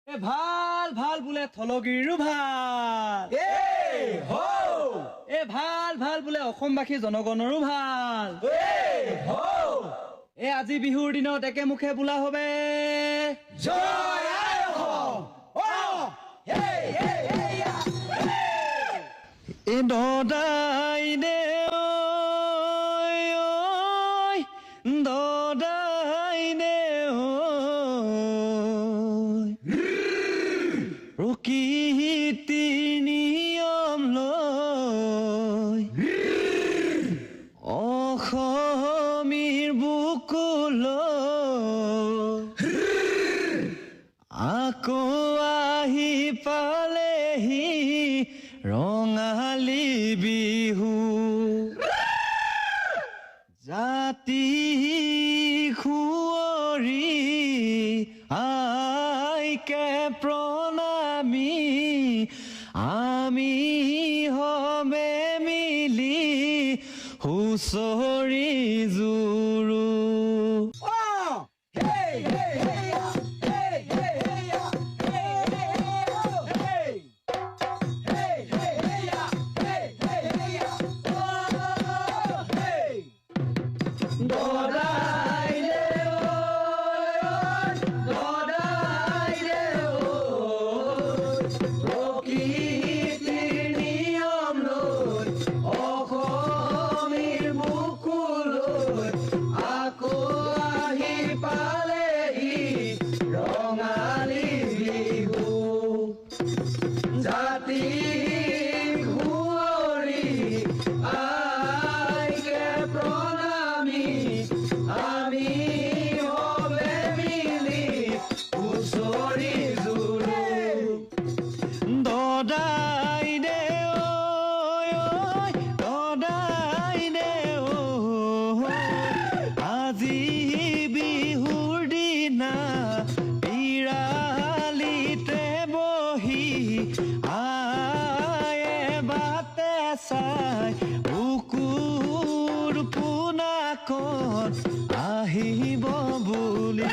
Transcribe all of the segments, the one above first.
এ ভাল ভাল বোলে থলগিৰো ভাল এ ভাল ভাল বোলে অসমবাসী জনগণৰো ভাল এ আজি বিহুৰ দিনত একে মুখে বোলা হবে জয় আই অসম এ দদাই দে দদাই দে প্ৰকৃতি নিয়ম লৈ অসমীৰ বুকুলৈ আকৌ আহি পালেহি ৰঙালী বিহু জাতি সুঁৱৰি আইকে প্ৰণামী আমি হমে মিলি হুঁচৰি জুৰু বুকুৰ পোনাকত আহিব বুলি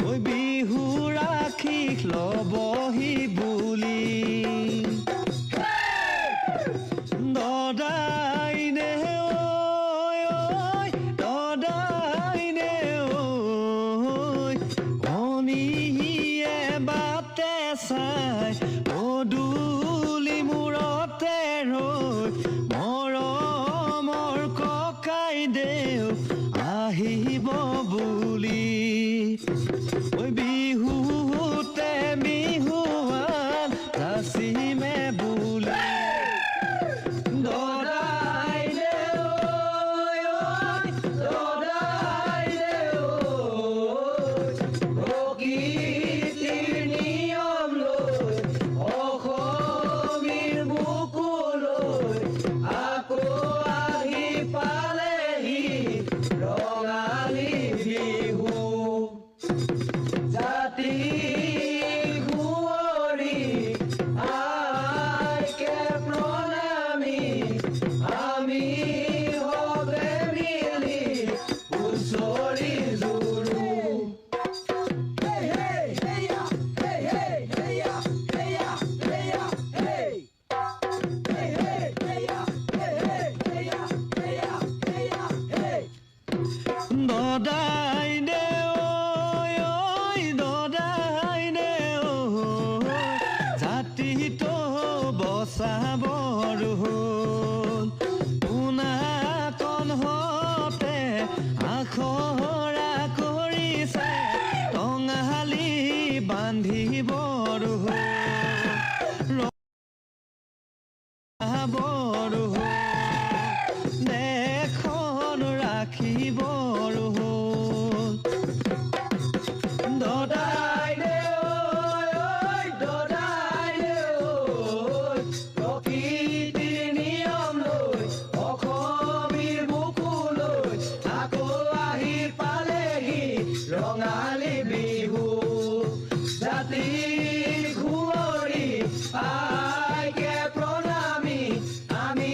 ঐ বিহু ৰাখি ল'বহি বুলি দদাই নে দদাই নে অনিয়ে বাটে চাই পদূলি মূৰতে ৰৈ মৰমৰ ককাই দেউ আহিব বুলি ঐ বিহুতে বিহুৱান নাচিমে বুলি দদাই দে দদাই দে প্ৰকৃতিৰ নিয়ম লৈ অসমীৰ বুকুলৈ আকৌ আহি পালেহি ৰঙালী বিহু জাতি সুঁৱৰি আইকে প্ৰণামী আমি হবে মিলি হুঁচৰি জুৰু দদাই দে দদাই দে জাতিটো বচাবৰ হ'ল পোনাকণ হতে আখৰা কৰিছে টঙালি বান্ধিবৰ হ'ল বৰ দেশখন ৰাখিবৰ হ'ল দদাই দে দদাই দে প্ৰকৃতিৰ নিয়ম লৈ অসমীৰ বুকুলৈ আকৌ আহি পালেহি ৰঙালী বিহু জাতি সুঁৱৰি আইকে প্ৰণামী আমি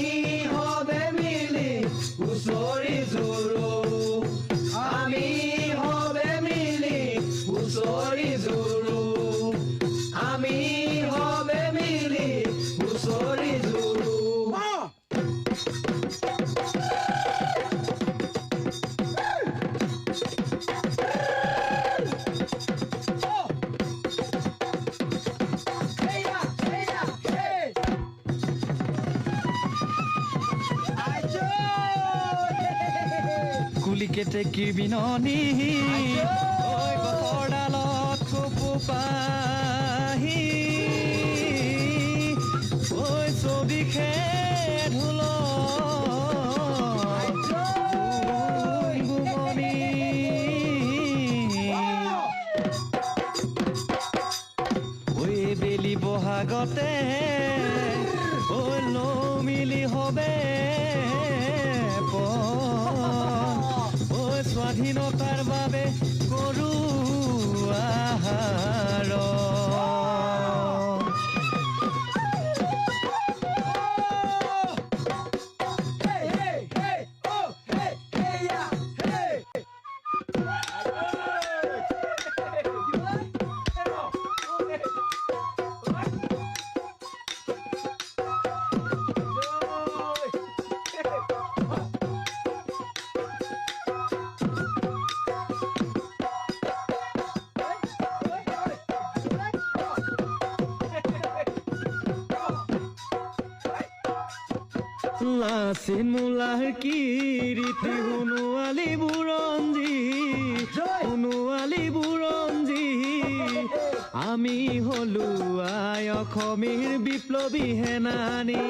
হবে মিলি হুঁচৰি জুৰু আমি হবে মিলি হুঁচৰি জুৰু কেতেকীৰ বিননি ঐ গছৰ ডালত কপৌ পাহি ঐ চবিখে ঢোল গুমনি ঐ বেলি বহাগতে ঐ নমিলি হবে স্বাধীনতাৰ বাবে কৰো আহাৰ লাচিন মোলাৰ কীৰ্তি সোণোৱালী বুৰঞ্জী আমি হলো আই অসমীৰ বিপ্লৱী সেনানী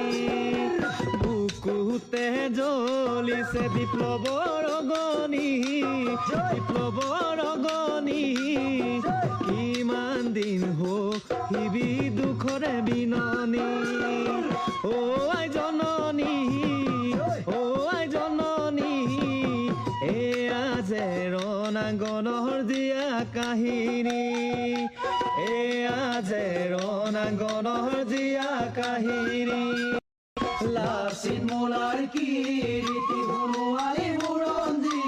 বুকুতে জ্বলিছে বিপ্লৱৰ অগনি কিমান দিন হিবি দুখৰে বিননি ও আই জননী এয়া যে ৰণাঙ্গনৰ জীয়া কাহিনী লাচিন মোলাৰ কীৰ্তি সোণোৱালী বুৰঞ্জী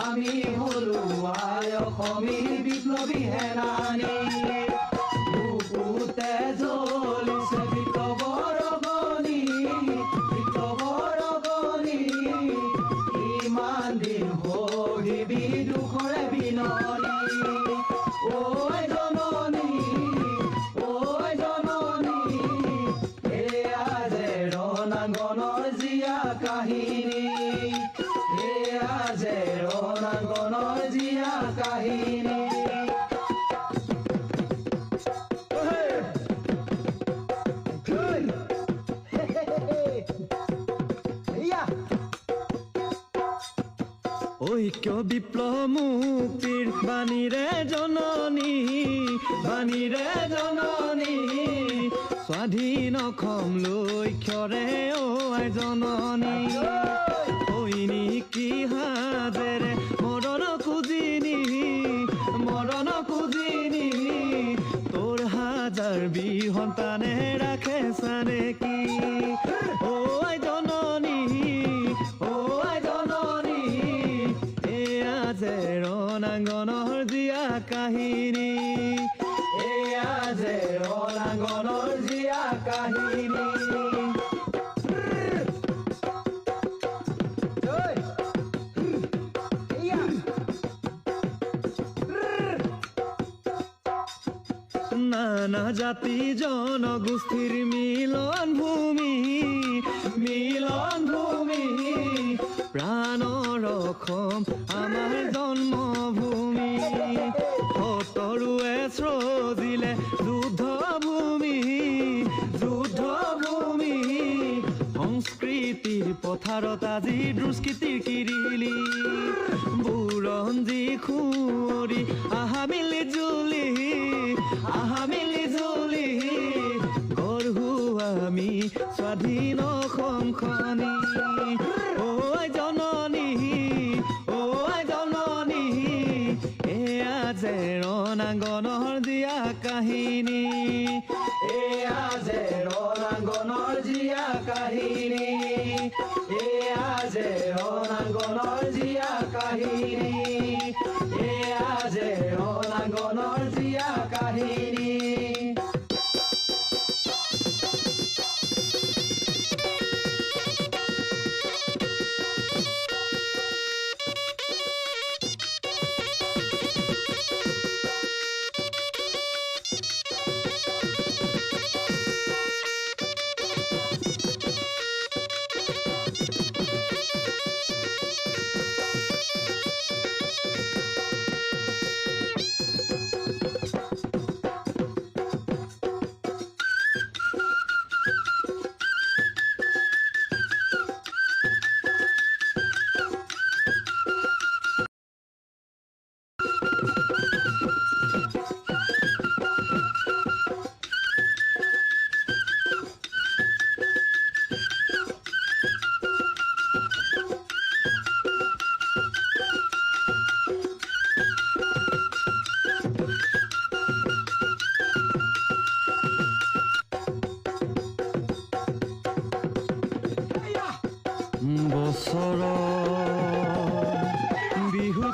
আমি হলো আই অসমীৰ বিপ্লৱী সেনানী বুকুতে জ্বলিছে বিপ্লৱৰ অগনি ইমান দিন হিবি দুখৰে বিননি ঐ জননী এয়া যে ৰণাঙ্গনৰ জীয়া কাহিনী ঐক্য বিপ্লৱ মুক্তিৰ বাণীৰে জননী স্বাধীন অসম লক্ষ্যৰে ঐ জননী সৈনিকী হাজেৰে মৰণ খুজিনি তোৰ হাজাৰ বীৰ সন্তানে ৰাখে চানেকি ঐ জননী এয়া যে ৰণাঙ্গনৰ জীয়া কাহিনী নানা জাতি জনগোষ্ঠীৰ মিলন ভূমি প্ৰাণৰ অসম আমাৰ জন্মভূমি শতৰুৱে সৃজিলে যুদ্ধ ভূমি সংস্কৃতিৰ পথাৰত আজি দুষ্কৃতিৰ কিৰিলি বুৰঞ্জী খুঁৱৰি আহা মিলি জুলি গঢ়ো আমি স্বাধীন অসমখনি ঐ জননী এয়া যে ৰণাঙ্গনৰ জীয়া কাহিনী এয়া যে ৰণাঙ্গনৰ জীয়া কাহিনী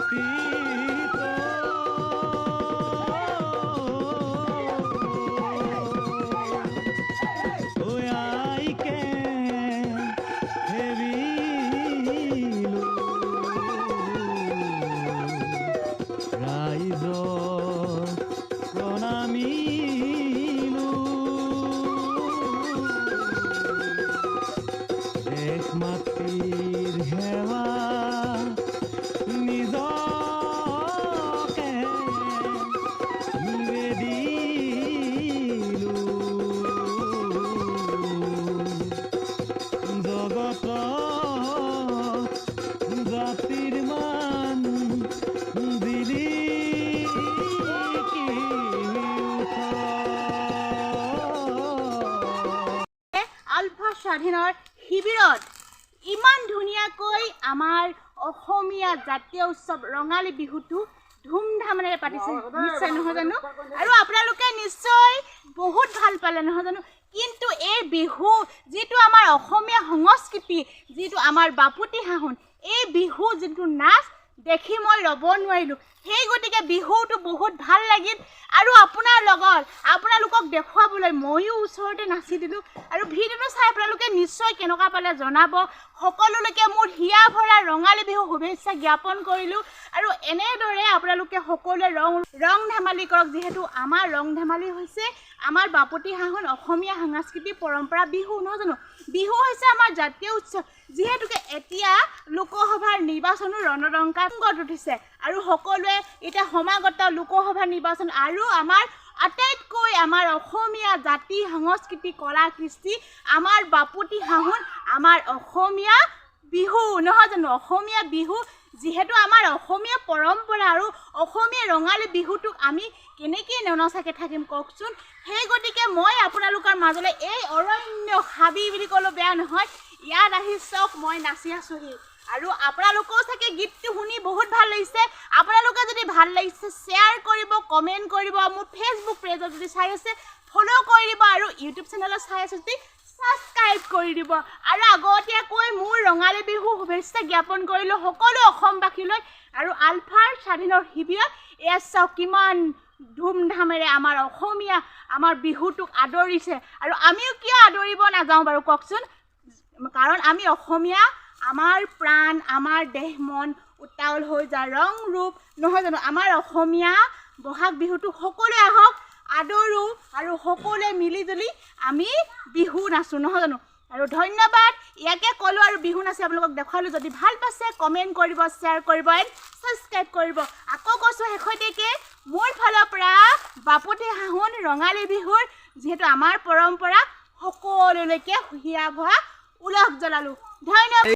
অতীত ঐ আইকে হেৰিলো ৰাইজৰ প্ৰণামিলো দেশ মাতৃৰ সেৱা নিজকে নিবেদিলো জগত জাতিৰ মান দিলি আলফা স্বাধীনৰ শিবিৰত ইমান ধুনীয়াকৈ আমাৰ অসমীয়া জাতীয় উৎসৱ ৰঙালী বিহুটো ধুমধামেৰে পাতিছে নিশ্চয় নহয় জানো আৰু আপোনালোকে নিশ্চয় বহুত ভাল পালে নহয় জানো কিন্তু এই বিহু যিটো আমাৰ অসমীয়া সংস্কৃতি যিটো আমাৰ বাপুতিসাহোন এই বিহু যিটো নাচ দেখি মই ৰ'ব নোৱাৰিলোঁ সেই গতিকে বিহুটো বহুত ভাল লাগিল আৰু আপোনালোকক দেখুৱাবলৈ ময়ো ওচৰতে নাচি দিলোঁ আৰু ভিডিঅ'টো চাই আপোনালোকে নিশ্চয় কেনেকুৱা পালে জনাব সকলোলৈকে মোৰ হিয়া ভৰা ৰঙালী বিহু শুভেচ্ছা জ্ঞাপন কৰিলোঁ আৰু এনেদৰে আপোনালোকে সকলোৱে ৰং ধেমালি কৰক যিহেতু আমাৰ ৰং ধেমালি হৈছে আমাৰ বাপুতিসাহোন অসমীয়া সাংস্কৃতিক পৰম্পৰা বিহু নহয় জানো বিহু হৈছে আমাৰ জাতীয় উৎসৱ যিহেতুকে এতিয়া লোকসভাৰ নিৰ্বাচনো ৰণদংকাত উঠিছে আৰু সকলোৱে এতিয়া সমাগত লোকসভা নিৰ্বাচন আৰু আমাৰ আটাইতকৈ আমাৰ অসমীয়া জাতি সংস্কৃতি কলা কৃষ্টি আমাৰ বাপুতিসাহোন আমাৰ অসমীয়া বিহু নহয় জানো অসমীয়া বিহু যিহেতু আমাৰ অসমীয়া পৰম্পৰা আৰু অসমীয়া ৰঙালী বিহুটোক আমি কেনেকৈ ননচাকৈ থাকিম কওকচোন সেই গতিকে মই আপোনালোকৰ মাজলৈ এই অৰণ্য হাবি বুলি ক'লেও বেয়া নহয় ইয়াত আহি চাওক মই নাচি আছোঁহি আৰু আপোনালোকেও চাগে গীতটো শুনি বহুত ভাল লাগিছে আপোনালোকে যদি ভাল লাগিছে শ্বেয়াৰ কৰিব কমেণ্ট কৰিব মোৰ ফেচবুক পেজত যদি চাই আছে ফ'ল' কৰি দিব আৰু ইউটিউব চেনেলত চাই আছে যদি ছাবস্ক্ৰাইব কৰি দিব আৰু আগতীয়াকৈ মোৰ ৰঙালী বিহু শুভেচ্ছা জ্ঞাপন কৰিলোঁ সকলো অসমবাসীলৈ আৰু আলফাৰ স্বাধীনৰ শিবিৰত এয়া চাওক কিমান ধুমধামেৰে আমাৰ অসমীয়া আমাৰ বিহুটোক আদৰিছে আৰু আমিও কিয় আদৰিব নাযাওঁ বাৰু কওকচোন কাৰণ আমি অসমীয়া আমাৰ প্ৰাণ আমাৰ দেহ মন উত্তাল হৈ যায় ৰং ৰূপ নহয় জানো আমাৰ অসমীয়া বহাগ বিহুটো সকলোৱে আহক আদৰোঁ আৰু সকলোৱে মিলিজুলি আমি বিহু নাচোঁ নহয় জানো আৰু ধন্যবাদ ইয়াকে ক'লোঁ আৰু বিহু নাচি আপোনালোকক দেখুৱালোঁ যদি ভাল পাইছে কমেণ্ট কৰিব শ্বেয়াৰ কৰিব এণ্ড ছাবস্ক্ৰাইব কৰিব আকৌ কৈছোঁ শেহতীয়াকৈ মোৰ ফালৰ পৰা বাপুতিসাহোন ৰঙালী বিহুৰ যিহেতু আমাৰ পৰম্পৰা সকলোলৈকে হিয়া ভৰা উলহ জ্বলালোঁ ধন্যবাদ।